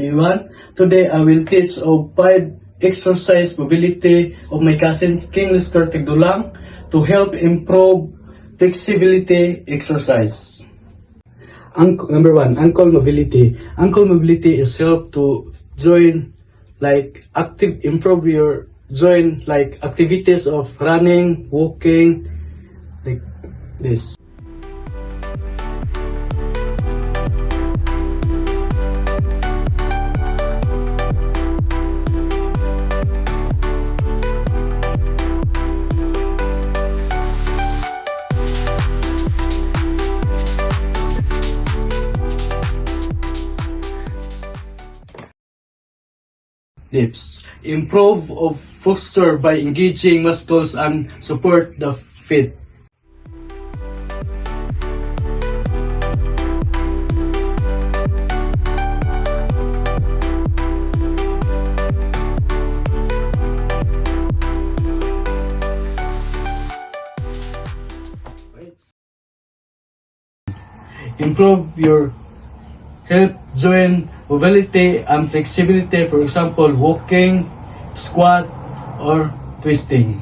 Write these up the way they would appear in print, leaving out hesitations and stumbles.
everyone. Today I will teach of 5 exercise mobility of my cousin King Lester Tigdulang to help improve flexibility exercise. Number 1, ankle mobility. Ankle mobility is help to join improve your joint like activities of running, walking, like this. Dips. Improve of posture by engaging muscles and support the feet. Improve your hip joint mobility and flexibility, for example, walking, squat, or twisting.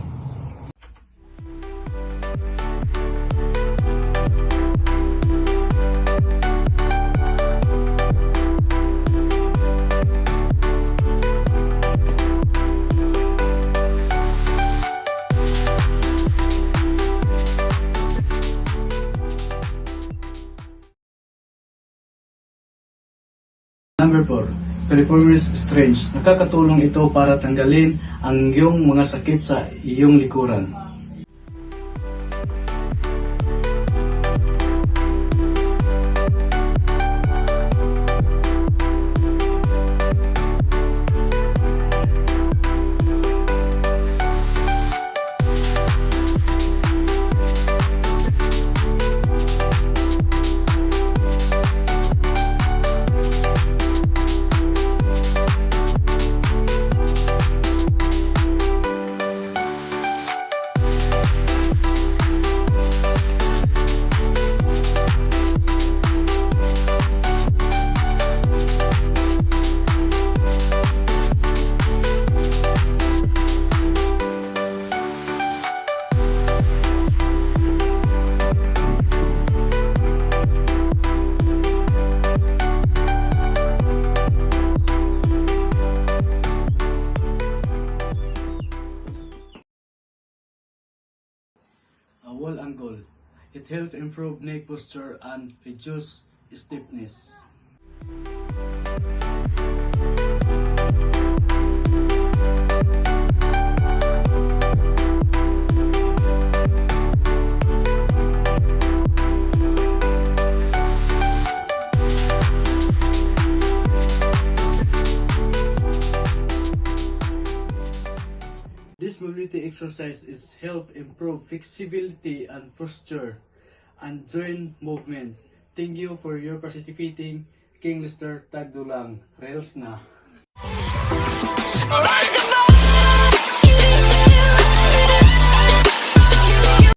Number 4, piriformis stretch. Nakakatulong ito para tanggalin ang iyong mga sakit sa iyong likuran. Wall angle. It helps improve neck posture and reduce stiffness. This mobility exercise is help improve flexibility and posture and joint movement. Thank you for your participating. King Lester Tigdulang. Rails na.